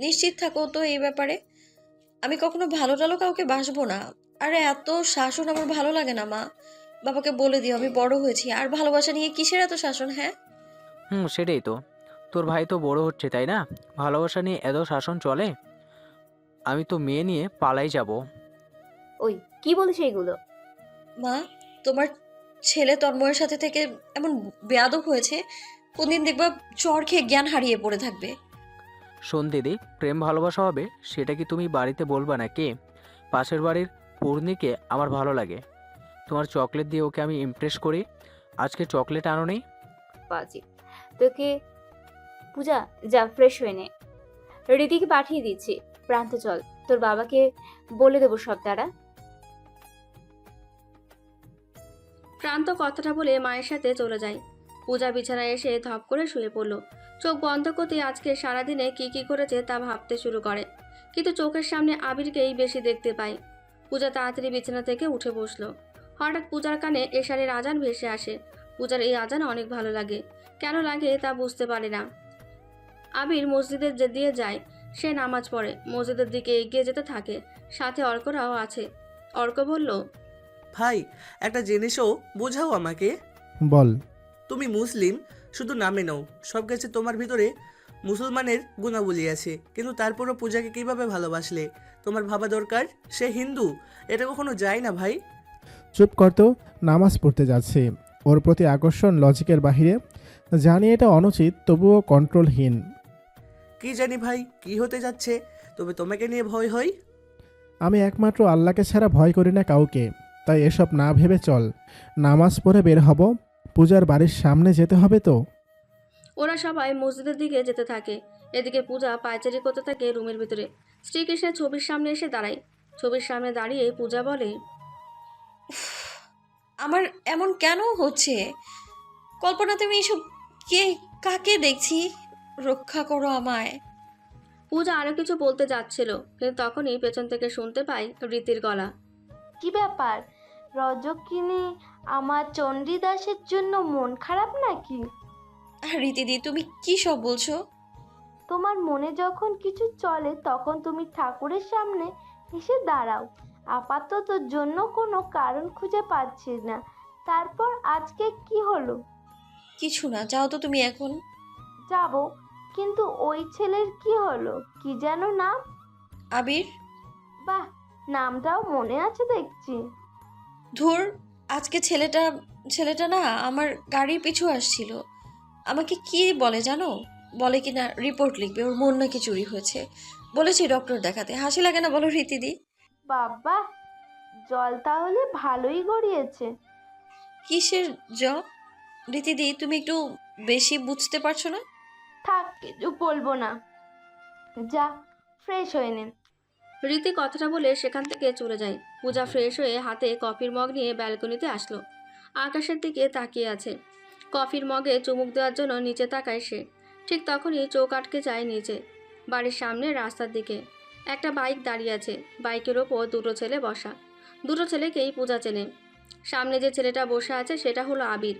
নিশ্চিত থাকো তো এই ব্যাপারে, আমি কখনো ভালো টালো কাউকে বাসবো না। আরে এত শাসন আমার ভালো লাগে না মা। বাবাকে বলে দিও আমি বড় হয়েছি, আর ভালোবাসা নিয়ে কিসের এত শাসন? হ্যাঁ, সেটাই তো। তোর ভাই তো বড় হচ্ছে, তাই না? ভালোবাসা নিয়ে এত শাসন চলে? আমি তো মেয়ে নিয়ে পালাই যাব। ওই কি বলিস এইগুলো? মা, তোমার ছেলে তন্ময়ের সাথে থেকে এমন বেয়াদব হয়েছে, কোনদিন দেখবা চর খেয়ে জ্ঞান হারিয়ে পড়ে থাকবে। শোন দিদি, প্রেম ভালোবাসা হবে সেটা কি তুমি বাড়িতে বলবা নাকি? পাশের বাড়ির পূর্ণিকে আমার ভালো লাগে। তোমার চকলেট দিয়ে ওকে আমি ইমপ্রেস করি। আজকে চকলেট আনো নেই? বাজি তোকে। পূজা, যা ফ্রেশ হয়ে নে। রীতিকে পাঠিয়ে দিচ্ছি। প্রান্ত চল, তোর বাবাকে বলে দেবো সব তারা। প্রান্ত কথাটা বলে মায়ের সাথে চলে যায়। পূজা বিছানায় এসে ধপ করে শুয়ে পড়ল। চোখ বন্ধ করতে আজকে সারাদিনে কি কি করেছে তা ভাবতে শুরু করে, কিন্তু চোখের সামনে আবিরকেই বেশি দেখতে পায়। পূজা তাড়াতাড়ি বিছানা থেকে উঠে বসলো। হঠাৎ পূজার কানে এশারের আজান ভেসে আসে। পূজার এই আজান অনেক ভালো লাগে, কেন লাগে তা বুঝতে পারে না। আবির মসজিদের যে দিয়ে যায়, সে নামাজ পড়ে, মসজিদের দিকে এগিয়ে যেতে থাকে। সাথে অর্করাও আছে। অর্ক বলল, ভাই, একটা জিনিসও বোঝাও আমাকে। বল। তুমি মুসলিম শুধু নামে নও, সব কিছু তোমার ভিতরে মুসলমানের গুণাবলী আছে, কিন্তু তারপরও পূজাকে কিভাবে ভালোবাসলে? তোমার ভাবা দরকার সে হিন্দু, এটা কখনো যায় না ভাই। চুপ কর তো, নামাজ পড়তে যাচ্ছি। ওর প্রতি আকর্ষণ লজিকের বাহিরে। জানি এটা অনুচিত, তবুও কন্ট্রোলহীন। কি জানি ভাই কি হতে যাচ্ছে, তবে তোমাকে নিয়ে ভয় হয়। আমি একমাত্র আল্লাহকে ছাড়া ভয় করি না কাউকে। তাই এসব না ভেবে চল, নামাজ পড়ে বের হব। পূজার বাড়ির সামনে যেতে হবে তো। ওরা সবাই মসজিদের দিকে যেতে থাকে। এদিকে পূজা পায়চারি করতে থাকে রুমের ভিতরে। শ্রীকৃষ্ণের ছবির সামনে এসে দাঁড়ায়। ছবির সামনে দাঁড়িয়ে পূজা বলে, আমার এমন কেন হচ্ছে? কল্পনা, তুমি এসব কে, কাকে দেখছি? রক্ষা করো আমায়। পূজা আরো কিছু বলতে যাচ্ছিল, কিন্তু তখনই পেছন থেকে শুনতে পাই রীতির গলা। কি ব্যাপার রজকিনী, আমার চণ্ডীদাসের জন্য মন খারাপ নাকি? আর রীতিদি, তুমি কি সব বলছো? তোমার মনে যখন কিছু চলে তখন তুমি ঠাকুরের সামনে এসে দাঁড়াও। আপাতত জন্য কোনো কারণ খুঁজে পাচ্ছি না। তারপর আজকে কি হলো? কিছু না, যাও তো তুমি এখন। যাব, কিন্তু ওই ছেলের কি হলো? কি যেন নাম? আবির। বাহ, নামটাও মনে আছে দেখছি। ধুর, আজকে ছেলেটা ছেলেটা না আমার গাড়ির পিছু আসছিল। আমাকে কি বলে জানো? বলে কিনা রিপোর্ট লিখবে, ওর মন নাকি চুরি হয়েছে। বলেছি ডক্টর দেখাতে। হাসি লাগে না বলো রীতিদি? বাবা, জল তাহলে ভালোই গড়িয়েছে। কিসের জব? রীতিদি, তুমি একটু বেশি বুঝতে পারছো না? থাক, কিছু বলবো না। যা, ফ্রেশ হয়ে নে। রীতি কথাটা বলে সেখান থেকে চলে যায়। পূজা ফ্রেশ হয়ে হাতে কফির মগ নিয়ে ব্যালকনিতে আসলো। আকাশের দিকে তাকিয়ে আছে। কফির মগে চুমুক দেওয়ার জন্য নিচে তাকায় সে। ঠিক তখনই চোখ আটকে যায় নিচে, বাড়ির সামনে রাস্তার দিকে। একটা বাইক দাঁড়িয়ে আছে, বাইকের ওপর দুটো ছেলে বসা। দুটো ছেলেকেই পূজা চেনে। সামনে যে ছেলেটা বসে আছে সেটা হলো আবির।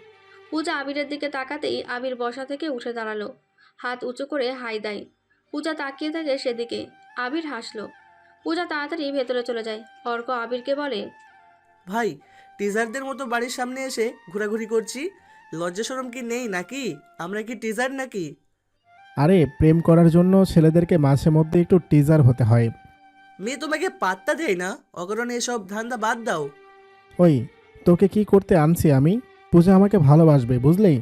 পূজা আবিরের দিকে তাকাতেই আবির বসা থেকে উঠে দাঁড়ালো, হাত উঁচু করে হাই দেয়। পূজা তাকিয়ে থাকে সেদিকে। আবির হাসলো। পূজা তাড়াতাড়ি ভেতরে চলে যায়। অর্ক আবিরকে বলে, ভাই, টিজারদের মতো বাড়ির সামনে এসে ঘোরাঘুরি করছি, লজ্জা শরম কি নেই নাকি? আমরা কি টিজার নাকি? আরে, প্রেম করার জন্য ছেলেদেরকে মাঝে মধ্যে একটু টিজার হতে হয়। মেয়ে তোমাকে পাত্তা দেয় না, অকারণে এসব ধান্দা বাদ দাও। ওই, তোকে কি করতে আনছি আমি? পূজা আমাকে ভালোবাসবে, বুঝলি?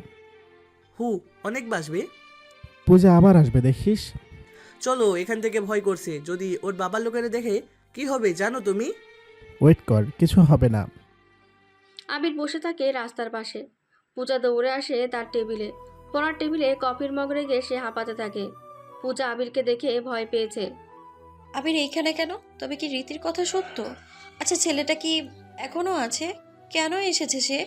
হু, অনেক বাসবে। পূজা আবার আসবে দেখিস। চলো এখান থেকে, ভয় করছে। যদি ওর বাবার লোকেরা দেখে কি হবে জানো তুমি? ওয়েট কর, কিছু হবে না। আবির বসে থাকে রাস্তার পাশে। পূজা দৌড়ে আসে তার টেবিলে। পড়ার টেবিলে কফির মগ রেখে সে হাঁপাতে থাকে। পূজা আবিরকে দেখে ভয় পেয়েছে। আবির এইখানে কেন? তবে কি রীতির কথা সত্য? আচ্ছা, ছেলেটা কি এখনো আছে? কেন এসেছে সে?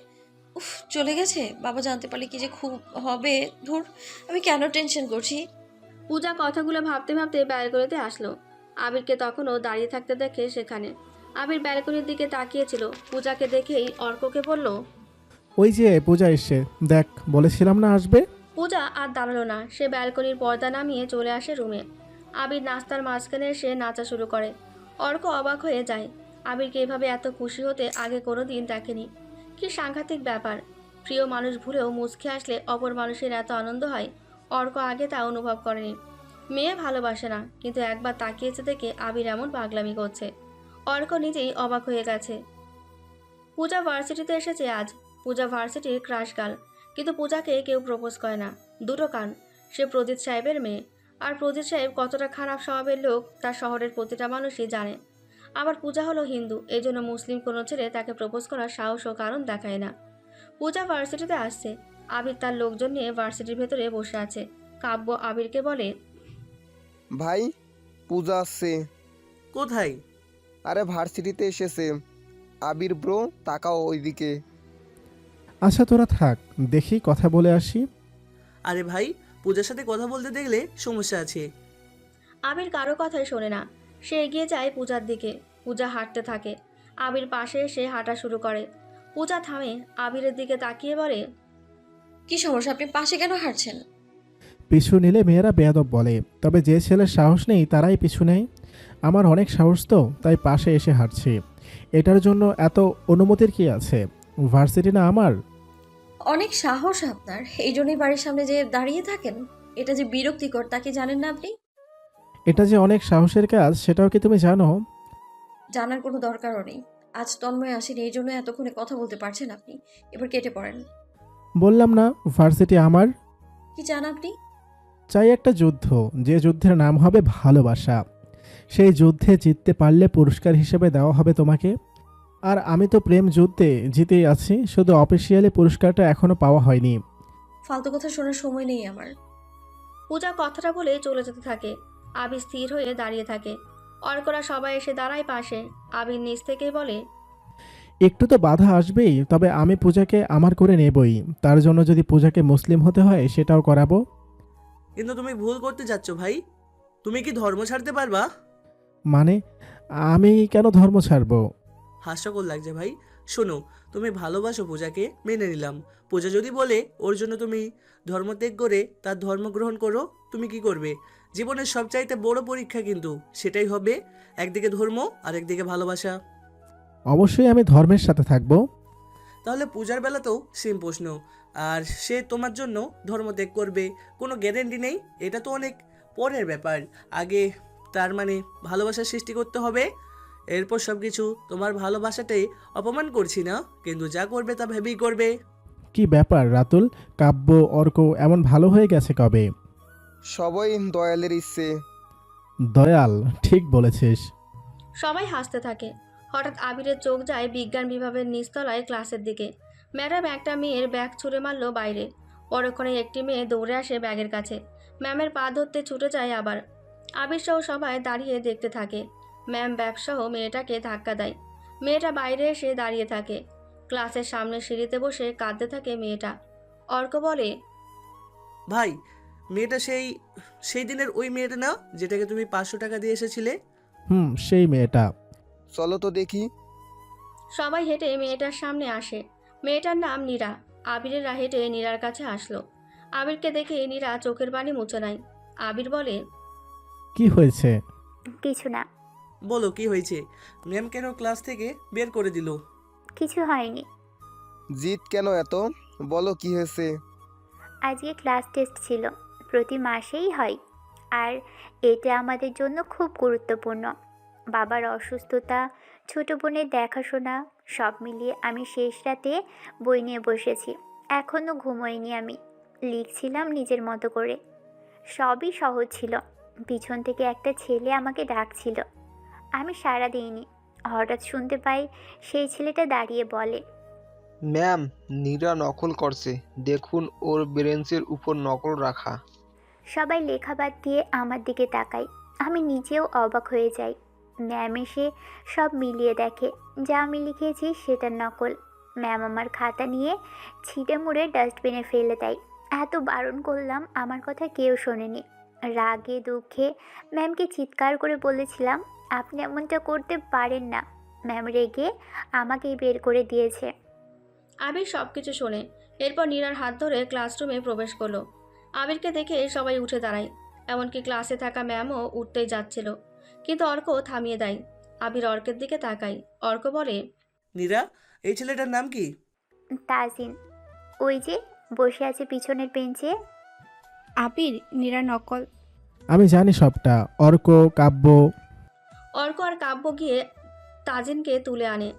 উফ, চলে গেছে? বাবা জানতে পারলে কি যে খুব হবে। ধুর, আমি কেন টেনশন করছি? পূজা কথাগুলো ভাবতে ভাবতে ব্যালকনিতে আসলো। আবিরকে তখনও দাঁড়িয়ে থাকতে দেখে সেখানে। আবির ব্যালকনির দিকে তাকিয়েছিল। পূজাকে দেখেই অর্ককে বলল, ওই যে পূজা এসছে, দেখ, বলেছিলাম না আসবে। পূজা আর দাঁড়ালো না, সে ব্যালকনির পর্দা নামিয়ে চলে আসে রুমে। আবির নাস্তার মাঝখানে এসে নাচা শুরু করে। অর্ক অবাক হয়ে যায়। আবিরকে এভাবে এত খুশি হতে আগে কোনো দিন দেখেনি। কি সাংঘাতিক ব্যাপার! প্রিয় মানুষ ভুলেও মুচকে আসলে অপর মানুষের এত আনন্দ হয়, অর্ক আগে তা অনুভব করেনি। মেয়ে ভালোবাসে না, কিন্তু একবার তাকিয়েছে দেখে আবির এমন পাগলামি করছে। অর্ক নিজেই অবাক হয়ে গেছে। পূজা ভার্সিটিতে এসেছে আজ। পূজা ভার্সিটির ক্রাশ গার্ল, কিন্তু পূজাকে কেউ প্রপোজ করে না। দুটো কারণ, সে প্রজিত সাহেবের মেয়ে, আর প্রজিত সাহেব কতটা খারাপ স্বভাবের লোক তা শহরের প্রতিটা মানুষই জানে। আবার পূজা হলো হিন্দু, এই জন্য মুসলিম কোনো ছেলে তাকে প্রপোজ করার সাহস ও কারণ দেখায় না। পূজা ভার্সিটিতে আসছে। আবির তার লোকজন নিয়ে ভার্সিটির ভেতরে বসে আছে। কাব্য আবিরকে বলে, ভাই, পূজা আসছে। কোথায়? আরে ভার্সিটিতে এসেছে। আবির ব্রো, তাকাও ওইদিকে। আচ্ছা তোরা থাক, দেখি কথা বলে আসি। আরে ভাই, পূজার সাথে কথা বলতে দেখলে সমস্যা আছে। আবির কারো কথাই শোনে না। সে এগিয়ে যায় পূজার দিকে। পূজা হাঁটতে থাকে। আবির পাশে এসে হাঁটা শুরু করে। পূজা থামে, আবিরের দিকে তাকিয়ে বলে, কি সমস্যা, আপনি পাশে কেন হাঁটছেন? পিছু নিলে মেয়েরা বেয়াদব বলে, তবে যে ছেলের সাহস নেই তারাই পিছু নেয়। আমার অনেক সাহস তো, তাই পাশে এসে হাঁটছি। এটার জন্য এত অনুমতির কি আছে? ভার্সিটি না আমার? অনেক সাহস আপনার, এই জন্যই বাড়ির সামনে যে দাঁড়িয়ে থাকেন। এটা যে বিরক্তিকর তা কি জানেন না আপনি? এটা যে অনেক সাহসের কাজ সেটাও কি তুমি জানো? জানার কোনো দরকারও নেই। আজ তন্ময় আসেনি, এই জন্য এতক্ষণে কথা বলতে পারছেন আপনি। এবার কেটে পড়েন। বললাম না ভার্সিটি আমার। কি চান আপনি? চাই একটা যুদ্ধ, যে যুদ্ধের নাম হবে ভালোবাসা। সেই যুদ্ধে জিততে পারলে পুরস্কার হিসেবে দেওয়া হবে তোমাকে। আর আমি তো প্রেম যুদ্ধে জিতেই আছি, শুধু অফিসিয়ালি পুরস্কারটা এখনো পাওয়া হয়নি। ফালতু কথা শোনার সময় নেই আমার। পূজা কথাটা বলে চলে যেতে থাকে। আবির স্থির হয়ে দাঁড়িয়ে থাকে। অর্করা সবাই এসে দাঁড়ায় পাশে। আবির নিচ থেকেই বলে, একটু তো বাধা আসবেই, তবে আমি পূজাকে আমার করে নেবই। তার জন্য যদি পূজাকে মুসলিম হতে হয় সেটাও করাবো। কিন্তু তুমি ভুল করতে যাচ্ছ ভাই। তুমি কি ধর্ম ছাড়তে পারবা? মানে আমি কেন ধর্ম ছাড়বো? হাস্যকর লাগছে ভাই। শোনো, তুমি ভালোবাসো পূজাকে, মেনে নিলাম। পূজা যদি বলে ওর জন্য তুমি ধর্ম ত্যাগ করে তার ধর্ম গ্রহণ করো, তুমি কি করবে? জীবনের সবচাইতে বড় পরীক্ষা কিন্তু সেটাই হবে, একদিকে ধর্ম আর একদিকে ভালোবাসা। অবশ্যই আমি ধর্মের সাথে থাকবো। তাহলে পূজার বেলাতেও সেম প্রশ্ন। আর সে তোমার জন্য ধর্ম ত্যাগ করবে, কোনো গ্যারেন্টি নেই। এটা তো অনেক পরের ব্যাপার। আগে তার মানে ভালোবাসার সৃষ্টি করতে হবে, এরপর সব কিছু। তোমার ভালোবাসাটাই অপমান করছি না, কিন্তু যা করবে তা ভেবেই করবে। কি ব্যাপার রাতুল? কাব্য অর্ক এমন ভালো হয়ে গেছে কবে? সবাই দয়ালের ইচ্ছে। দয়াল, ঠিক বলেছিস। সবাই হাসতে থাকে। হঠাৎ আবিরের চোখ যায় বিজ্ঞান বিভাগের নিচতলায় ক্লাসের দিকে। ম্যাডাম একটা মেয়ের ব্যাগ ছুঁড়ে মারল বাইরে। পরক্ষণে একটি মেয়ে দৌড়ে আসে ব্যাগের কাছে। ম্যামের পা ধরতে ছুটে যায় আবার। আবির সহ সবাই দাঁড়িয়ে দেখতে থাকে। ম্যাম ব্যাগসহ মেয়েটাকে ধাক্কা দেয়। মেয়েটা বাইরে এসে দাঁড়িয়ে থাকে। ক্লাসের সামনে সিঁড়িতে বসে কাঁদতে থাকে মেয়েটা। অর্ক বলে, ভাই, মেয়েটা সেই সেই দিনের ওই মেয়েটা না, যেটাকে তুমি 500 টাকা দিয়ে এসেছিলে? সেই মেয়েটা। চলো তো দেখি। সবাই হেঁটে মেয়েটার সামনে আসে। মেয়েটার নাম নীরা। আবিরেরা হেঁটে নীরার কাছে আসলো। আবিরকে দেখে নীরা চোখের পানি মুছে নেয়। আবির বলে, কি হয়েছে? কিছু না। বলো কি হয়েছে? ম্যাম কেন ক্লাস থেকে বের করে দিল? কিছু হয়নি। জিত কেন এত? বলো কি হয়েছে? আজকে ক্লাস টেস্ট ছিল, প্রতি মাসেই হয়। আর এটা আমাদের জন্য খুব গুরুত্বপূর্ণ। বাবার অসুস্থতা, ছোট বোনের দেখাশোনা, সব মিলিয়ে আমি শেষ রাতে বই নিয়ে বসেছি। এখনও ঘুমোইনি আমি। লিখছিলাম নিজের মতো করে। সবই সহজ ছিল। পিছন থেকে একটা ছেলে আমাকে ডাকছিল। আমি সাড়া দিইনি। হঠাৎ শুনতে পাই সেই ছেলেটা দাঁড়িয়ে বলে, ম্যাম, নীরা নকল করছে, দেখুন ওর বেঞ্চের উপর নকল রাখা। সবাই লেখা বাদ দিয়ে আমার দিকে তাকায়। আমি নিজেও অবাক হয়ে যাই। ম্যাম এসে সব মিলিয়ে দেখে, যা আমি লিখেছি সেটার নকল। ম্যাম আমার খাতা নিয়ে ছিটে মুড়ে ডাস্টবিনে ফেলে দেয়। এত বারণ করলাম, আমার কথা কেউ শোনেনি। রাগে দুঃখে ম্যামকে চিৎকার করে বলেছিলাম, আপনি এমনটা করতে পারেন না। ম্যাম রেগে আমাকেই বের করে দিয়েছে। আবির সব কিছু শোনে। এরপর নীরার হাত ধরে ক্লাসরুমে প্রবেশ করলো। আবিরকে দেখে সবাই উঠে দাঁড়ায়, এমনকি ক্লাসে থাকা ম্যামও উঠতেই যাচ্ছিল, কিন্তু অর্ক থামিয়ে দেয়। আবির অর্কের দিকে তাকায়। অর্ক বলে, নীরা, এই ছেলেটার নাম কি? তাজিন, ওই যে বসে আছে পিছনের বেঞ্চে। আবির, নীরা নকল। আমি জানি সবটা। অর্ক, কাব্য। অর্ক আর কাব্য গিয়ে তাজিনকে তুলে আনে,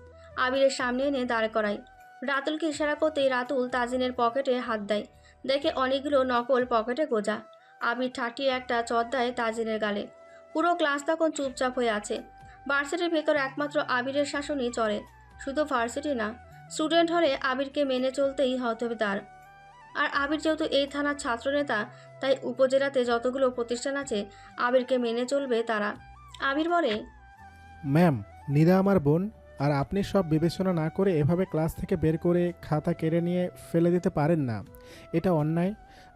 আবিরের সামনে এনে দাঁড় করায়। রাতুলকে ইশারা করতেই রাতুল তাজিনের পকেটে হাত দেয়, দেখে অনেকগুলো নকল পকেটে গোজা। আবির ঠাটিয়ে একটা চট দেয় তাজিনের গালে। পুরো ক্লাস তখন চুপচাপ হয়ে আছে। ভার্সিটির ভেতর একমাত্র আবিরের শাসনই চলে। শুধু ভার্সিটি না, স্টুডেন্ট হলে আবিরকে মেনে চলতেই হবে তার। আর আবির যেহেতু এই থানার ছাত্রনেতা, তাই উপজেলাতে যতগুলো প্রতিষ্ঠান আছে আবিরকে মেনে চলবে তারা। আবির বলে, ম্যাম, নীরা আমার বোন, আর আপনি সব বিবেচনা না করে এভাবে ক্লাস থেকে বের করে খাতা কেড়ে নিয়ে ফেলে দিতে পারেন না। এটা অন্যায়।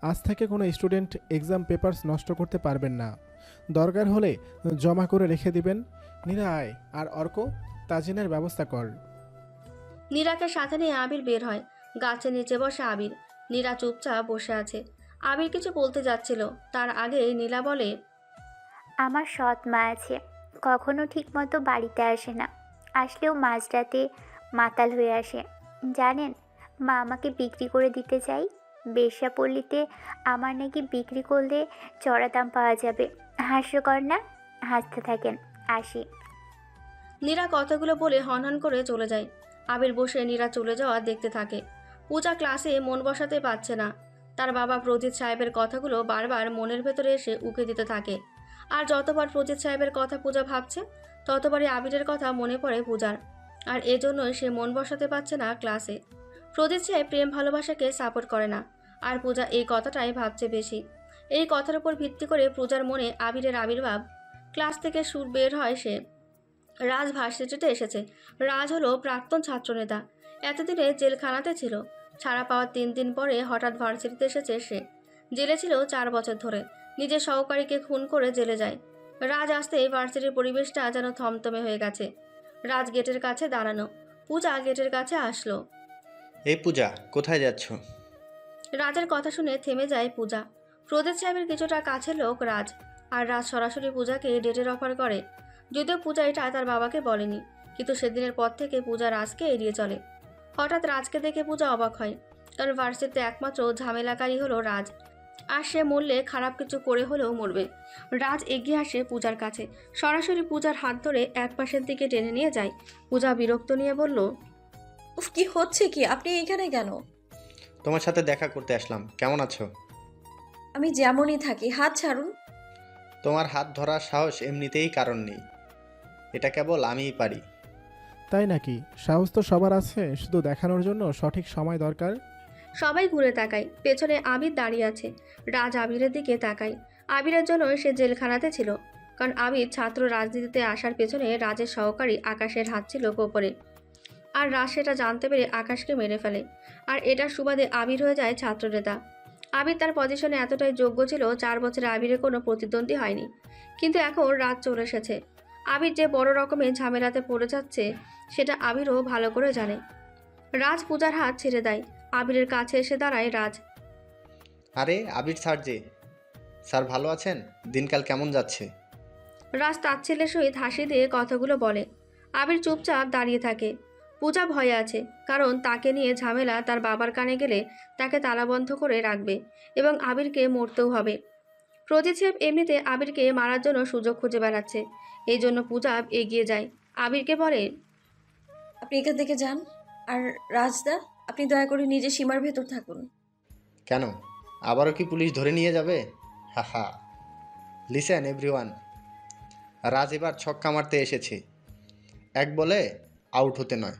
আজ থেকে কোনো স্টুডেন্ট এক্সাম পেপারস নষ্ট করতে পারবেন না। দরকার হলে জমা করে রেখে দিবেন। নীরা আয়, আর অর্ক, তাজিনের ব্যবস্থা কর। নীরাকে সাথে নিয়ে আবির বের হয়। গাছের নিচে বসে আবির। নীরা চুপচাপ বসে আছে। আবির কিছু বলতে যাচ্ছিল, তার আগে নীলা বলে, আমার সৎ মা আছে, কখনো ঠিকমতো বাড়িতে আসে না, আসলেও মাঝরাতে মাতাল হয়ে আসে। জানেন, মা আমাকে বিক্রি করে দিতে চাই। বেশ্যাপল্লীতে আমার নাকি বিক্রি করলে চড়া দাম পাওয়া যাবে। হাস্যকর না? হাসতে থাকেন, আসি। নীরা কথাগুলো বলে হনহন করে চলে যায়। আবির বসে নীরা চলে যাওয়া দেখতে থাকে। পূজা ক্লাসে মন বসাতে পারছে না। তার বাবা প্রজিত সাহেবের কথাগুলো বারবার মনের ভেতরে এসে উকে দিতে থাকে। আর যতবার প্রজিত সাহেবের কথা পূজা ভাবছে, ততবারই আবিরের কথা মনে পড়ে পূজার। আর এজন্যই সে মন বসাতে পারছে না ক্লাসে। প্রজিত সাহেব প্রেম ভালোবাসাকে সাপোর্ট করে না, আর পূজা এই কথাটাই ভাবছে বেশি। এই কথার উপর ভিত্তি করে পূজার মনে আবিরের আবির্ভাব। ক্লাস থেকে সুর বের হয় সে। রাজ ভার্সিটিতে এসেছে। রাজ হলো প্রাক্তন ছাত্রনেতা, এতদিনে জেলখানাতে ছিল। ছাড়া পাওয়ার 3 দিন পরে হঠাৎ ভার্সিটিতে এসেছে সে। জেলে ছিল 4 বছর ধরে। নিজের সহকারীকে খুন করে জেলে যায়। রাজ আসতেই ভার্সিটির পরিবেশটা যেন থমথমে হয়ে গেছে। রাজ গেটের কাছে দাঁড়ানো। পূজা গেটের কাছে আসলো। এই পূজা, কোথায় যাচ্ছ? রাজের কথা শুনে থেমে যায় পূজা। প্রদীপ সাহেবের কিছুটা কাছের লোক রাজ, আর রাজ সরাসরি পূজাকে ডেটের অফার করে। যদিও পূজা এটা তার বাবাকে বলেনি, কিন্তু সেদিনের পর থেকে পূজা রাজকে এড়িয়ে চলে। হঠাৎ রাজকে দেখে পূজা অবাক হয়, কারণ ভার্সিটিতে একমাত্র ঝামেলাকারী হলো রাজ, আর সে মরলে খারাপ কিছু করে হলেও মরবে। রাজ এগিয়ে আসে পূজার কাছে, সরাসরি পূজার হাত ধরে এক পাশের দিকে টেনে নিয়ে যায়। পূজা বিরক্ত নিয়ে বলল, উফ, কি হচ্ছে কি? আপনি এখানে কেন? তোমার সাথে দেখা করতে আসলাম। কেমন আছো? আমি যেমনই থাকি, হাত ছাড়ুন। তোমার হাত ধরার সাহস এমনিতেই কারণ নেই, এটা কেবল আমিই পারি। তাই নাকি? সাহস তো সবার আছে, শুধু দেখানোর জন্য সঠিক সময় দরকার। সবাই ঘুরে তাকায়। পেছনে আবির দাঁড়িয়ে আছে। রাজ আবিরের দিকে তাকায়। আবিরের জন্য সে জেলখানাতে ছিল, কারণ আবির ছাত্র রাজনীতিতে আসার পেছনে রাজের সহকারী আকাশের হাত ছিল গোপরে। আর রাজ সেটা জানতে পেরে আকাশকে মেরে ফেলে, আর এটার সুবাদে আবির হয়ে যায় ছাত্রনেতা। আবির তার পজিশনে এতটাই যোগ্য ছিল, 4 বছরে আবিরের কোনো প্রতিদ্বন্দ্বী হয়নি। কিন্তু এখন রাজ চলে এসেছে। আবির যে বড় রকমের ঝামেলাতে পড়ে যাচ্ছে, সেটা আবিরও ভালো করে জানে। রাজ পূজার হাত ছেড়ে দেয়। আবিরের কাছে এসে দাঁড়ায় রাজ। আরে আবির স্যার যে, স্যার ভালো আছেন? দিনকাল কেমন যাচ্ছে? রাজ তাচ্ছিল্যের সহিত হাসি দিয়ে কথাগুলো বলে। আবির চুপচাপ দাঁড়িয়ে থাকে। পূজা ভয়ে আছে, কারণ তাকে নিয়ে ঝামেলা তার বাবার কানে গেলে তাকে তালাবন্ধ করে রাখবে এবং আবিরকে মরতেও হবে। প্রজিত সাহেব এমনিতে আবিরকে মারার জন্য সুযোগ খুঁজে বেড়াচ্ছে, এই জন্য পূজা এগিয়ে যায়। আবিরকে বলে, আপনি এখান থেকে যান। আর রাজদা, আপনি দয়া করে নিজের সীমার ভেতর থাকুন। কেন, আবারও কি পুলিশ ধরে নিয়ে যাবে? হাহা। লিসেন এভরিওয়ান, রাজ এবার ছক্কা মারতে এসেছে, এক বলে আউট হতে নয়।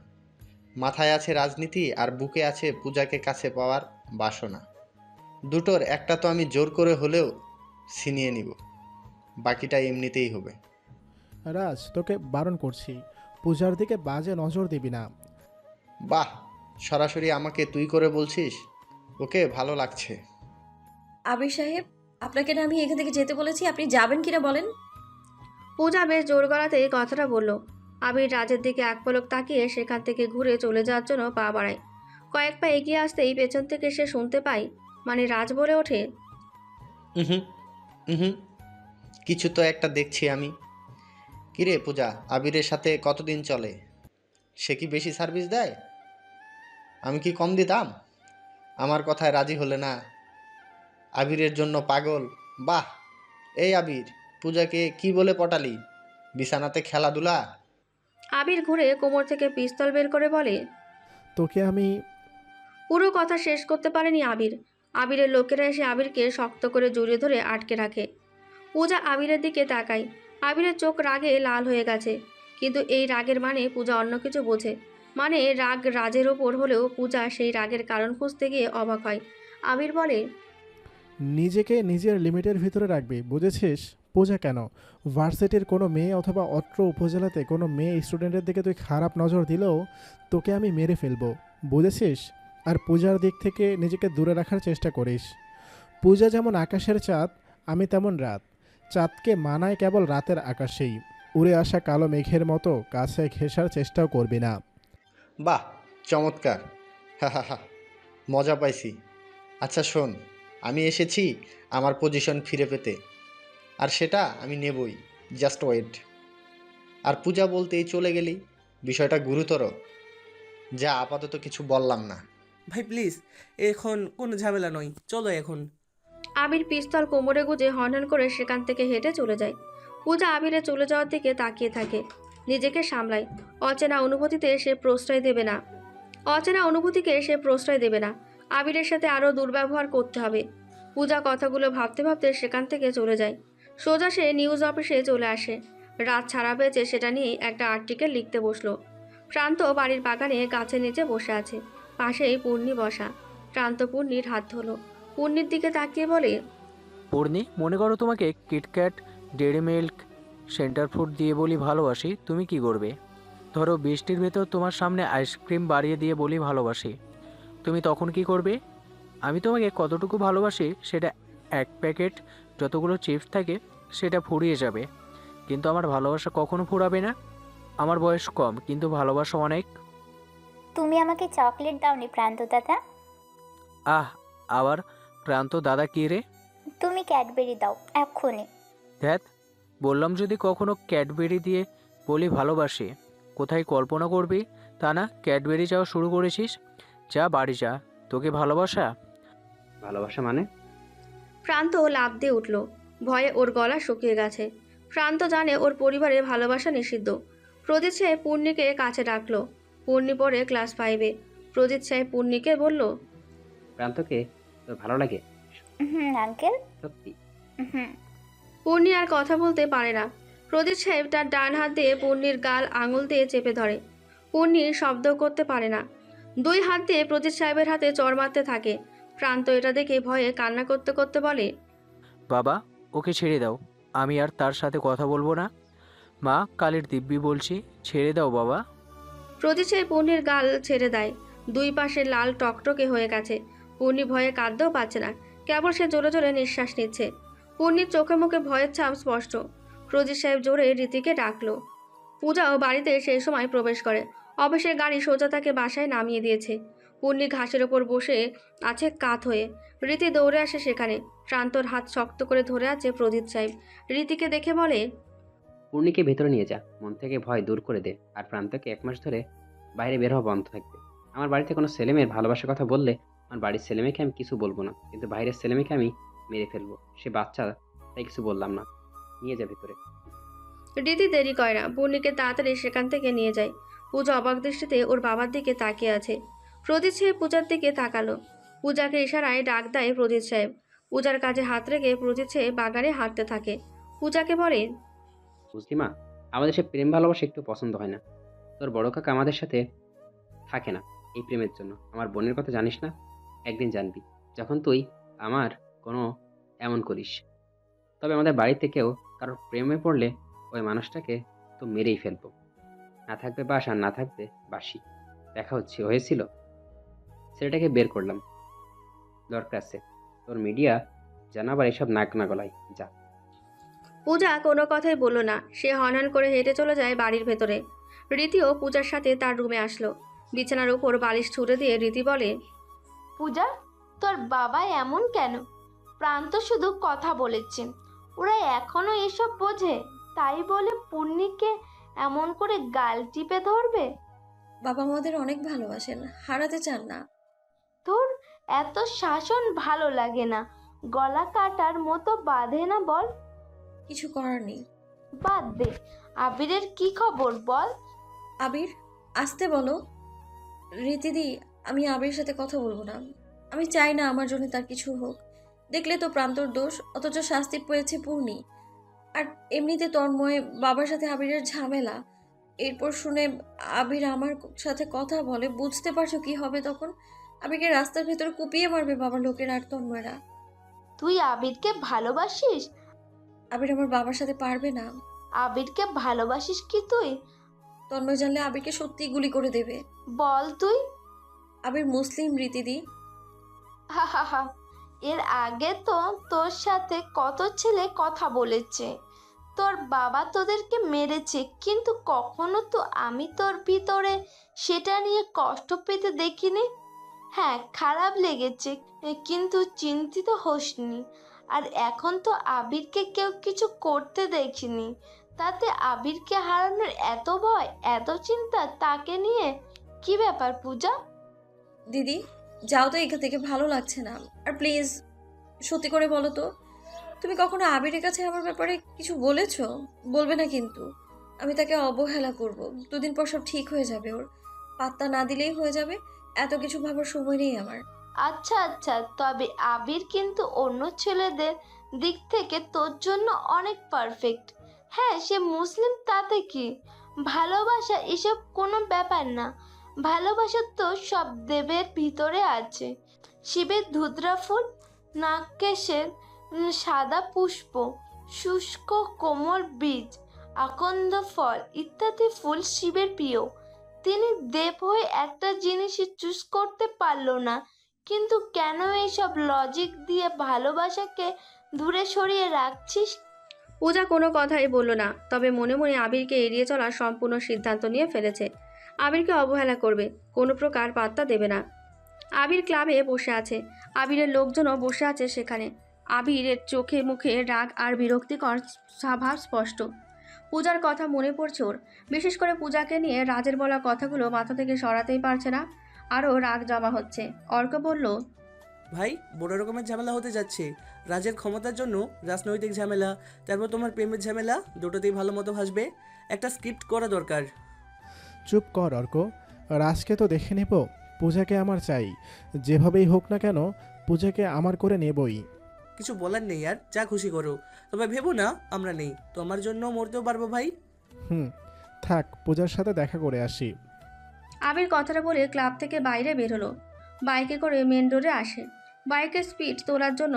মাথায় আছে রাজনীতি, আর বুকে আছে পূজাকে কাছে পাওয়ার বাসনা। দুটোর একটা তো আমি জোর করে হলেও ছিনিয়ে নিব, বাকিটা এমনিতেই হবে। রাজ, তোকে বারণ করছি, পূজার দিকে বাজে নজর দিবি না। বাহ, সরাসরি আমাকে তুই করে বলছিস, ওকে ভালো লাগছে। আবির সাহেব, আপনাকে না আমি এখান থেকে যেতে বলেছি, আপনি যাবেন কিনা বলেন? পূজা বেশ জোর গলাতে এই কথাটা বলল। আবির রাজের দিকে এক পলক তাকিয়ে সেখান থেকে ঘুরে চলে যাওয়ার জন্য পা বাড়ায়। কয়েক পা এগিয়ে আসতেই পেছন থেকে সে শুনতে পায়, মানে রাজ বলে ওঠে, হুম হুম, কিছু তো একটা দেখছি আমি। কিরে পূজা, আবিরের সাথে কতদিন চলে? সে কি বেশি সার্ভিস দেয়? আমি কি কম দিতাম? আমার কথায় রাজি হলে না? আবিরের জন্য পাগল। বাহ! এই আবির, পূজাকে কি বলে পটালি? বিছানাতে খেলাধুলা? আবির ঘুরে কোমর থেকে পিস্তল বের করে বলে। তোকে আমি পুরো কথা শেষ করতে পারেনি আবির। আবিরের লোকেরা এসে আবিরকে শক্ত করে জড়িয়ে ধরে আটকে রাখে। পূজা আবিরের দিকে তাকায়। আবিরের চোখ রাগে লাল হয়ে গেছে, কিন্তু এই রাগের মানে পূজা অন্য কিছু বোঝে। মানে রাগ রাজের ওপর হলেও পূজা সেই রাগের কারণ খুঁজতে গিয়ে অবাক হয়। আবির বলে, নিজেকে নিজের লিমিটের ভিতরে রাখবি, বুঝেছিস? পূজা কেন, ভার্সিটির কোনো মেয়ে অথবা অত্র উপজেলাতে কোনো মেয়ে স্টুডেন্টের দিকে তুই খারাপ নজর দিলেও তোকে আমি মেরে ফেলবো, বুঝেছিস? আর পূজার দিক থেকে নিজেকে দূরে রাখার চেষ্টা করিস। পূজা যেমন আকাশের চাঁদ, আমি তেমন রাত। চাঁদকে মানায় কেবল রাতের আকাশেই। উড়ে আসা কালো মেঘের মতো কাছে ঘেঁষার চেষ্টাও করবি না। বাহ, চমৎকার! হা হা হা, মজা পাইছি। আচ্ছা শোন, আমি এসেছি আমার পজিশন ফিরে পেতে, আর সেটা আমি নেবই। Just wait. আর পূজা বলতেই চলে গেলি, বিষয়টা গুরুতর। যা, আপাতত কিছু বললাম না। ভাই প্লিজ, এখন কোনো ঝামেলা নয়, চলো এখন। আবির পিস্তল কোমরে গুজে হনহন করে সেখান থেকে হেঁটে চলে যায়। পূজা আবিরের চলে যাওয়ার দিকে তাকিয়ে থাকে, নিজেকে সামলায়। অচেনা অনুভূতিতে সে প্রশ্রয় দেবে না। অচেনা অনুভূতিকে সে প্রশ্রয় দেবে না। আবিরের সাথে আরও দুর্ব্যবহার করতে হবে। পূজা কথাগুলো ভাবতে ভাবতে সেখান থেকে চলে যায়। সোজা সে নিউজ অফিসে চলে আসে। রাত ছাড়া পেয়েছে সেটা নিয়েই একটা আর্টিকেল লিখতে বসলো। প্রান্ত বাড়ির বাগানে গাছের নিচে বসে আছে, পাশেই পূর্ণি বসা। প্রান্ত পূর্ণির হাত ধরল। পূর্ণির দিকে তাকিয়ে বলে, পূর্ণি, মনে করো তোমাকে KitKat, dairy milk, centre food দিয়ে বলি ভালোবাসি, তুমি কি করবে? ধরো বৃষ্টির ভেতর তোমার সামনে আইসক্রিম বাড়িয়ে দিয়ে বলি ভালোবাসি, তুমি তখন কি করবে? আমি তোমাকে কতটুকু ভালোবাসি সেটা এক প্যাকেট যতগুলো চিপস থাকে সেটা ফুরিয়ে যাবে, কিন্তু আমার ভালোবাসা কখনো ফুরাবে না। আমার বয়স কম, কিন্তু ভালোবাসা অনেক। তুমি আমাকে চকলেট দাওনি প্রান্ত দাদা। আহ, আবার প্রান্ত দাদা কী রে? তুমি ক্যাডবেরি দাও এক্ষুনি। ধ্যাত, বললাম যদি কখনো ক্যাডবেরি দিয়ে বলি ভালোবাসি, কোথায় কল্পনা করবি তা না, ক্যাডবেরি যাওয়া শুরু করেছিস। যা বাড়ি যা, তোকে ভালোবাসা। ভালোবাসা মানে? প্রান্ত লাফ দিয়ে উঠল। ভয়ে ওর গলা শুকিয়ে গেছে। প্রান্ত জানে ওর পরিবারে ভালোবাসা নিষিদ্ধ। প্রজিত সাহেব পূর্ণিকে কাছে ডাকলো। পূর্ণি পড়ে ক্লাস 5-এ। প্রজিত সাহেব পূর্ণিকে বলল, প্রান্তকে তোর ভালো লাগে? আঙ্কেল। সত্যি? পূর্ণি আর কথা বলতে পারে না। প্রজিত সাহেব তার ডান হাত দিয়ে পূর্ণির গাল আঙুল দিয়ে চেপে ধরে। পূর্ণি শব্দ করতে পারে না। দুই হাত দিয়ে প্রজিত সাহেবের হাতে চড় মারতে থাকে। প্রান্ত এটা দেখে ভয়ে কান্না করতে করতে বলে, বাবা, ওকে ছেড়ে দাও, আমি আর তার সাথে কথা বলবো না। মা কালীর দিব্যি বলছি, ছেড়ে দাও বাবা। প্রজিত সাহেব পূর্ণির গাল ছেড়ে দেয়। দুই পাশে লাল টকটকে হয়ে গেছে। পূর্ণি ভয়ে কাঁদতেও পারছে না, কেবল সে জোরে জোরে নিঃশ্বাস নিচ্ছে। পূর্ণির চোখে মুখে ভয়ের ছাপ স্পষ্ট। প্রজিত সাহেব জোরে রীতিকে ডাকলো। পূজাও বাড়িতে সেই সময় প্রবেশ করে। অফিসের গাড়ি সোজা তাকে বাসায় নামিয়ে দিয়েছে। পূর্ণি ঘাসের ওপর বসে আছে কাত হয়ে। রীতি দৌড়ে আসে সেখানে। প্রান্তর হাত শক্ত করে ধরে আছে প্রজিত সাহেব। রীতিকে দেখে বলে, পূর্ণিকে ভেতরে নিয়ে যা, মন থেকে ভয় দূর করে দে। আর প্রান্তকে 1 মাস ধরে বাইরে বের হওয়া বন্ধ থাকবে। আমার বাড়িতে কোনো ছেলেমেয়ের ভালোবাসার কথা বললে আমার বাড়ির ছেলেমেয়েকে আমি কিছু বলবো না, কিন্তু বাইরের ছেলেমেয়েকে আমি মেরে ফেলবো। সে বাচ্চা, তাই কিছু বললাম না। নিয়ে যা ভেতরে। রীতি দেরি করে না, পূর্ণিকে তাড়াতাড়ি সেখান থেকে নিয়ে যায়। পূজা অবাক দৃষ্টিতে ওর বাবার দিকে তাকিয়ে আছে। প্রজিত সাহেব পূজার দিকে তাকালো। পূজাকে ইশারায় ডাক দেয় প্রজিত সাহেব। পূজার কাজে হাত রেখে প্রজিত সাহেব বাগানে হাঁটতে থাকে। পূজাকে বলে, বুঝলি মা, আমাদের সে প্রেম ভালোবাসা একটু পছন্দ হয় না। তোর বড় কাকা আমাদের সাথে থাকে না এই প্রেমের জন্য। আমার বোনের কথা জানিস না? একদিন জানবি, যখন তুই আমার কোনো এমন করিস। তবে আমাদের বাড়িতে কেউ কারোর প্রেমে পড়লে ওই মানুষটাকে তো মেরেই ফেলবো। না থাকবে বাস আর না থাকবে বাসি। দেখা হয়েছিল, ছেলেটাকে বের করলাম। দরকার আছে তোর মিডিয়া জানাবার এসব নাক না গলায় যা। পূজা কোনো কথাই বলল না। সে হনহন করে হেঁটে চলে যায় বাড়ির ভেতরে। রীতিও পূজার সাথে তার রুমে আসলো। বিছানার উপর বালিশ ছুঁড়ে দিয়ে রীতি বলে, পূজা, তোর বাবা এমন কেন? প্রান্ত শুধু কথা বলেছে। ওরা এখনো এসব বোঝে, তাই বলে পূর্ণিকে এমন করে গাল টিপে ধরবে? বাবা আমাদের অনেক ভালোবাসেন, হারাতে চান না। তোর এত শাসন ভালো লাগে না, গলা কাটার মতো বাঁধে না বল? কিছু করার নেই। বাদ দে, আবিরের কি খবর বল? আবির, আসতে বলো। রীতিদি, আমি আবির সাথে কথা বলবো না। আমি চাই না আমার জন্য তার কিছু হোক। দেখলে তো প্রান্তর দোষ, অথচ শাস্তি পেয়েছে পূর্ণি। আর এমনিতে তন্ময় বাবার সাথে আবিরের ঝামেলা, এরপর শুনে আবির আমার সাথে কথা বলে, বুঝতে পারছো কি হবে তখন? আবিরকে রাস্তার ভেতর কুপিয়ে মারবে বাবার লোকেরা আর তন্ময়রা। তুই আবিরকে ভালোবাসিস? আবির আমার বাবার সাথে পারবে না। আবিরকে ভালোবাসিস কি তুই? তন্ময় জানলে আবিরকে সত্যিই গুলি করে দেবে। বল তুই। আবির মুসলিম রীতিদি। হা হা হা, এর আগে তো তোর সাথে কত ছেলে কথা বলেছে, তোর বাবা তোদেরকে মেরেছে, কিন্তু কখনো তো আমি তোর ভিতরে সেটা নিয়ে কষ্ট পেতে দেখিনি। হ্যাঁ, খারাপ লেগেছে, কিন্তু চিন্তিত হোসনি। আর এখন তো আবিরকে কেউ কিছু করতে দেখিনি, তাতে আবিরকে হারানোর এত ভয়, এত চিন্তা তাকে নিয়ে। কি ব্যাপার পূজা? দিদি, যাও তো এখান থেকে, ভালো লাগছে না। আর প্লিজ সত্যি করে বলো তো, তুমি কখনো আবিরের কাছে আমার ব্যাপারে কিছু বলেছো? বলবে না কিন্তু। আমি তাকে অবহেলা করব, দুদিন পর সব ঠিক হয়ে যাবে। ওর পাত্তা না দিলেই হয়ে যাবে। এত কিছু ভাবার সময় নেই আমার। আচ্ছা আচ্ছা, তবে আবির কিন্তু অন্য ছেলেদের দিক থেকে তোর জন্য অনেক পারফেক্ট। হ্যাঁ, সে মুসলিম, তাতে কি? ভালোবাসা এসব কোনো ব্যাপার না। ভালোবাসা তো সব দেবের ভিতরে আছে। শিবের ধুতরা ফুল, নাগকেশের সাদা পুষ্প, শুষ্ক কোমল বীজ, আকন্দ ফল ইত্যাদি ফুল শিবের প্রিয়। তিনি দেব হয়ে একটা জিনিসই চুজ করতে পারলো না, কিন্তু কেন এইসব লজিক দিয়ে ভালোবাসাকে দূরে সরিয়ে রাখছিস? পূজা কোনো কথাই বলল না, তবে মনে মনে আবিরকে এড়িয়ে চলার সম্পূর্ণ সিদ্ধান্ত নিয়ে ফেলেছে। আবিরকে অবহেলা করবে, কোনো প্রকার পাত্তা দেবে না। আবির ক্লাবে বসে আছে, আবিরের লোকজনও বসে আছে সেখানে। আবিরের চোখে মুখে রাগ আর বিরক্তিকর স্বভাব স্পষ্ট। পূজার কথা মনে পড়ছে ওর, বিশেষ করে পূজাকে নিয়ে রাজের বলা কথাগুলো মাথা থেকে সরাতেই পারছে না। আরও রাগ জমা হচ্ছে। অর্ক বলল, ভাই, বড় রকমের ঝামেলা হতে যাচ্ছে। রাজের ক্ষমতার জন্য রাজনৈতিক ঝামেলা, তারপর তোমার প্রেমের ঝামেলা, দুটোতেই ভালো মতো ভাসবে। একটা স্ক্রিপ্ট করা দরকার। চুপ কর অর্ক, রাজকে তো দেখে নেব। পূজাকে আমার চাই, যেভাবেই হোক না কেন পূজাকে আমার করে নেবই। কিছু বলার নেই আর, যা খুশি করো। তবে ভেবো না আমরা নেই, তোমার জন্য মরতেও পারবো ভাই। থাক, পূজার সাথে দেখা করে আসি। আবির কথাটা বলে ক্লাব থেকে বাইরে বের হলো। বাইকে করে মেন রোডে আসে। বাইকের স্পিড তোলার জন্য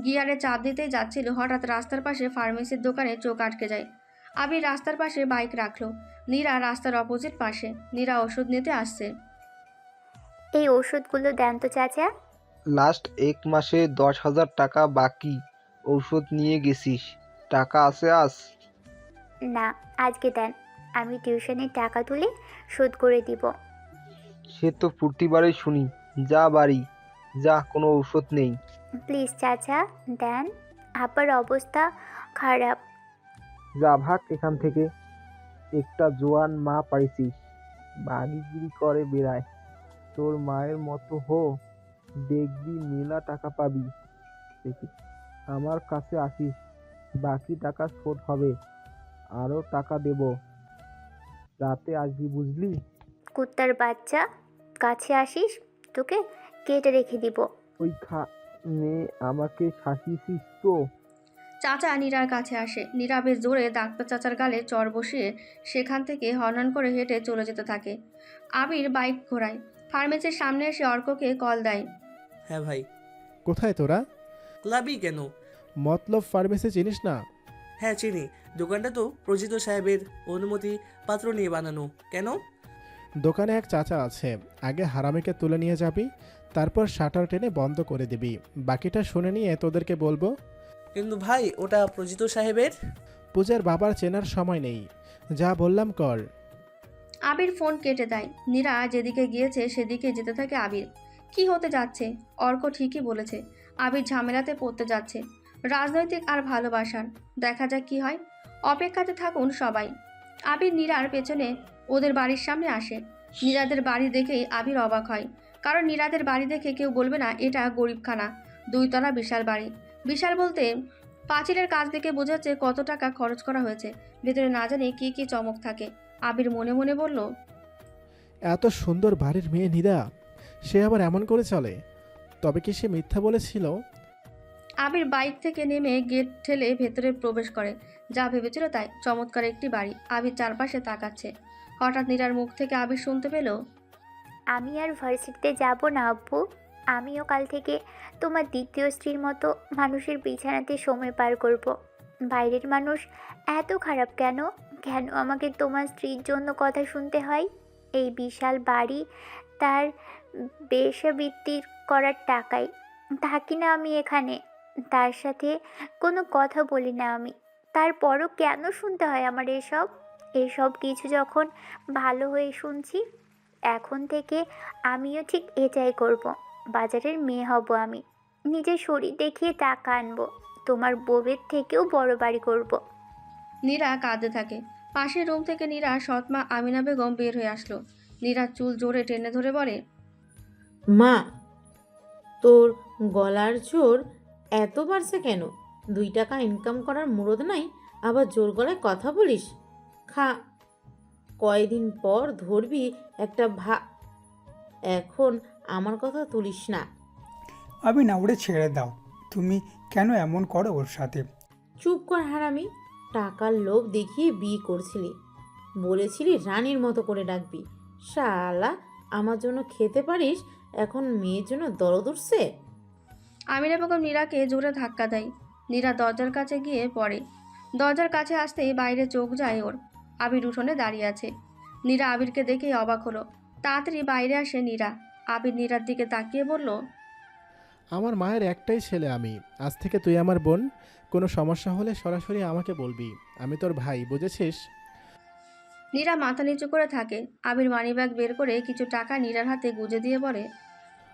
গিয়ারে চাপ দিতেই যাচ্ছিল, হঠাৎ রাস্তার পাশে ফার্মেসির দোকানে চোখ আটকে যায়। আবির রাস্তার পাশে বাইক রাখলো। নীরা রাস্তার অপোজিট পাশে। নীরা ওষুধ নিতে আসছে। এই ওষুধগুলো দেন তো চাচা। লাস্ট 1 মাসে 10,000 টাকা বাকি, ঔষধ নিয়ে গেছিস, টাকা আছে আজ? না, আজকে দেন, আমি টিউশনের টাকা তুলে শোধ করে দিব। সে তো প্রতিবারই শুনি। যা বাড়ি যা, কোনো ঔষধ নেই। প্লিজ চাচা দেন, আপার অবস্থা খারাপ। যা ভাগ এখান থেকে। একটা জোয়ান মা পাইছিস, বাগিগিরি করে বেড়ায়। তোর মায়ের মতো হো, দেখবি মেলা টাকা পাবি। আমার কাছে আসিস, বাকি টাকা শোধ হবে, আরও টাকা দেব। রাতে আসবি, বুঝলি? কুত্তার বাচ্চা, কাছে আসিস, তোকে কেটে রেখে দিব। ওই মেয়ে আমাকে শাসিয়েছিস তো? চাচা নীরার কাছে আসে। নীরা বেশ জোরে ডাক্তার চাচার গালে চড় বসিয়ে সেখান থেকে হর্নন করে হেঁটে চলে যেতে থাকে। আবির বাইক ঘোরায়। ফার্মেসির সামনে এসে অর্ককে কল দেয়। হ্যাঁ ভাই। কোথায় তোরা? ক্লাবই কেন? মতলব ফার্মেসি চিনিস না? হ্যাঁ চিনি, দোকানটা তো প্রজিত সাহেবের অনুমতি পাত্র নিয়ে বানানো। কেন? দোকানে এক চাচা আছে, আগে হারামিকে তুলে নিয়ে যাবি, তারপর শাটার টেনে বন্ধ করে দিবি। বাকিটা শুনে নিয়ে তোদেরকে বলবো। কিন্তু ভাই, ওটা প্রজিত সাহেবের। পূজার বাবার চেনার সময় নেই, যা বললাম কর। আবির ফোন কেটে দেয়। নীরা যেদিকে গিয়েছে সেদিকে যেতে থাকে আবির। কি হতে যাচ্ছে? অর্ক ঠিকই বলেছে। আবির ঝামেলাতে পড়তে যাচ্ছে, রাজনৈতিক আর ভালোবাসার। দেখা যাক কি হয়, অপেক্ষাতে থাকুন সবাই। আবির নীরার পেছনে ওদের বাড়ির সামনে আসে। নীরাদের বাড়ি দেখেই আবির অবাক হয়, কারণ নীরাদের বাড়ি দেখে কেউ বলবে না এটা গরিবখানা, 2 তলা বিশাল বাড়ি। বিশাল বলতে পাঁচিলের কাজ দেখে বোঝাচ্ছে কত টাকা খরচ করা হয়েছে, ভেতরে না জানি কি কি চমক থাকে। আবির মনে মনে বলল, এত সুন্দর বাড়ির মেয়ে নীরা, সে আবার এমন করে চলে? তবে কি সে মিথ্যা বলেছিল? আবির বাইক থেকে নেমে গেট ঠেলে ভেতরে প্রবেশ করে। যা ভেবেছিল তাই, চমৎকার একটি বাড়ি। আবির চারপাশে তাকাচ্ছে। হঠাৎ নীরার মুখ থেকে আবির শুনতে পেল, আমি আর ভার্সিটিতে যাব না আব্বু। আমিও কাল থেকে তোমার দ্বিতীয় স্ত্রীর মতো মানুষের বিছানাতে সময় পার করব। বাইরের মানুষ এত খারাপ কেন? কেন আমাকে তোমার স্ত্রীর জন্য কথা শুনতে হয়? এই বিশাল বাড়ি, তার বেশ্যাবৃত্তি করার টাকায় থাকি না আমি এখানে। তার সাথে কোনো কথা বলি না আমি। তারপরও কেন শুনতে হয় আমার এসব? এসব কিছু যখন ভালো হয়ে শুনছি, এখন থেকে আমিও ঠিক এটাই করব। বাজারের মেয়ে হব আমি, নিজের শরীর দেখিয়ে টাকা আনবো, তোমার বউয়ের থেকেও বড় বাড়ি করব। নীরা কাঁদতে থাকে। পাশের রুম থেকে নীরা সৎমা আমিনা বেগম বের হয়ে আসলো। নীরার চুল জোরে টেনে ধরে বলে, মা, তোর গলার জোর এত বাড়ছে কেন? 2 টাকা ইনকাম করার মুরদ নাই, আবার জোর গলায় কথা বলিস? খা, কয়দিন পর ধরবি একটা এখন আমার কথা তুলিস না। আমি না, ওরে ছেড়ে দাও। তুমি কেন এমন করো ওর সাথে? চুপ কর হারামি। টাকার লোভ দেখিয়ে বিয়ে করছিলি, বলেছিলি রানীর মতো করে ডাকবি। শালা, আমার জন্য খেতে পারিস, এখন মেয়ের জন্য দরদ উঠছে। আমিনা বেগম নীরাকে জোরে ধাক্কা দেয়। নীরা দরজার কাছে গিয়ে পড়ে। দরজার কাছে আসতেই বাইরে চোখ যায় ওর। আবির উঠোনে দাঁড়িয়ে আছে। নীরা আবিরকে দেখেই অবাক হলো। তাড়াতাড়ি বাইরে আসে নীরা। আবির নীরার দিকে তাকিয়ে বলল, আমার মায়ের একটাই ছেলে আমি। আজ থেকে তুই আমার বোন। কোনো সমস্যা হলে সরাসরি আমাকে বলবি, আমি তোর ভাই, বুঝেছিস? নীরা মাথা নিচু করে থাকে। আবির মানিব্যাগ বের করে কিছু টাকা নীরার হাতে গুজে দিয়ে বলে,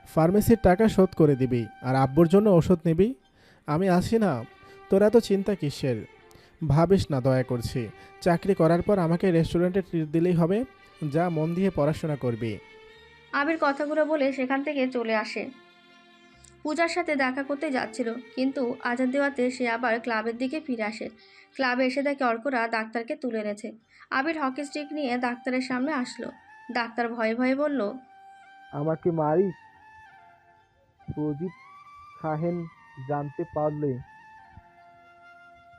ফার্মেসির টাকা শোধ করে দিবি, আর আব্বুর জন্য ওষুধ নিবি। আমি আছি না, তোর এত চিন্তা কিসের? ভাবিস না, দয়া করছি। চাকরি করার পর আমাকে রেস্টুরেন্টে ট্রিট দিলেই হবে। যা, মন দিয়ে পড়াশোনা করবি। আবির কথাগুলো বলে সেখান থেকে চলে আসে। পূজার সাথে দেখা করতে যাচ্ছিল, কিন্তু আজাদ দেওয়াতে সে আবার ক্লাবের দিকে ফিরে আসে। ক্লাবে এসে দেখে অর্করা ডাক্তারকে তুলে এনেছে। আবির হকি স্টিক নিয়ে ডাক্তারের সামনে আসলো। ডাক্তার ভয়ে ভয়ে বলল, আমাকে মারিস? প্রদীপ সাহেন জানতে পারলে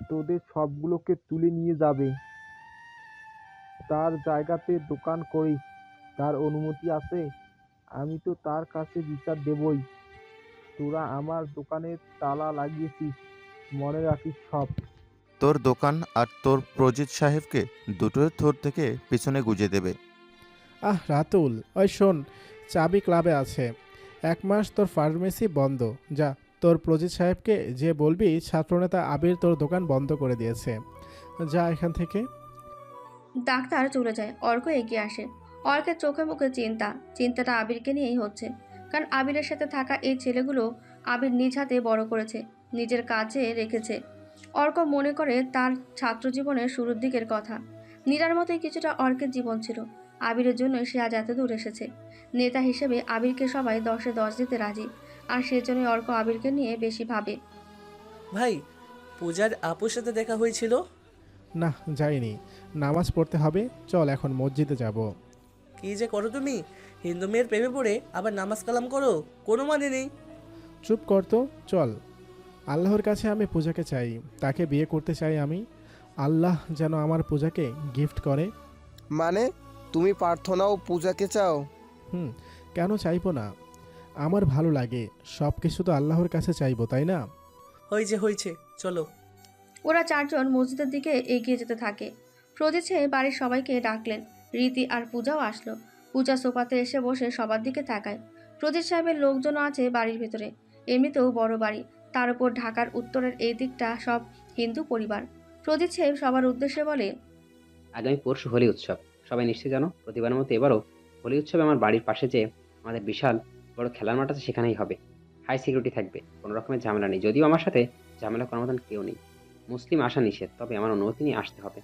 তোদের সবগুলোকে তুলে নিয়ে যাবে। তার জায়গাতে দোকান করিস, তার অনুমতি আছে? আমি তো তার কাছে বিচার দেবই। তোরা আমার দোকানে তালা লাগিয়েছিস, মনে রাখিস সব। তোর দোকান আর তোর প্রজিত সাহেবকে দুটোর থোর থেকে পিছনে গুজে দেবে। রাতুল, ওই শোন, চাবি ক্লাবে আছে। 1 মাস তোর ফার্মেসি বন্ধ। যা, তোর প্রজিত সাহেবকে যে বলবি ছাত্রনেতা আবির তোর দোকান বন্ধ করে দিয়েছে। যা এখান থেকে। ডাক্তার চলে যায়। অর্ক এগিয়ে আসে। অর্কের চোখে মুখে চিন্তাটা আবিরকে নিয়েই হচ্ছে, কারণ আবিরের সাথে থাকা এই ছেলেগুলো আবির নিজ হাতে বড় করেছে, নিজের কাছে রেখেছে। অর্ক মনে করে তার ছাত্র জীবনের শুরুর দিকের কথা। নীরার মতোই কিছুটা অর্কের জীবন ছিল। আবিরের জন্য সে আজ এত দূর এসেছে। নেতা হিসেবে আবিরকে সবাই 10-এ 10 দিতে রাজি, আর সেজন্যই অর্ক আবিরকে নিয়ে বেশি ভাবে। ভাই, পূজার আপুর সাথে দেখা হয়েছিল? না, যাইনি। নামাজ পড়তে হবে, চল এখন মসজিদে যাব। কি যে করো তুমি! হিন্দু মেয়ের প্রেমে পড়ে আবার নামাজ কালাম করো, কোনো মানে নেই। চুপ কর তো, চল। আল্লাহর কাছে আমি পূজাকে চাই, তাকে বিয়ে করতে চাই আমি। আল্লাহ যেন আমার পূজাকে গিফট করে। মানে তুমি প্রার্থনাও পূজাকে চাও? কেন চাইবো না? আমার ভালো লাগে, সব কিছু তো আল্লাহর কাছে চাইবো, তাই না? হয়েছে, চলো। ওরা 4 জন মসজিদের দিকে এগিয়ে যেতে থাকে। প্রজিত সাহেব বাড়ির সবাইকে ডাকলেন। রীতি আর পূজাও আসলো। পূজা সোফাতে এসে বসে সবার দিকে তাকায়। প্রজিত সাহেবের লোকজনও আছে বাড়ির ভিতরে। এমনিতেও বড় বাড়ি, তার উপর ঢাকার উত্তরের এই দিকটা সব হিন্দু পরিবার। প্রজিত সাহেব সবার উদ্দেশ্যে বলে, আগামী পরশু হোলি উৎসব, সবাই নিশ্চয়ই জানো। প্রতিবারের মতো এবারও হোলি উৎসবে আমার বাড়ির পাশে যে আমাদের বিশাল বড় খেলার মাঠ আছে, সেখানেই হবে। হাই সিকিউরিটি থাকবে, কোনো রকমের ঝামেলা নেই। যদিও আমার সাথে ঝামেলা করার মতন কেউ নেই। মুসলিম আসা নিষেধ, তবে আমার অনুমতি নিয়ে আসতে হবে।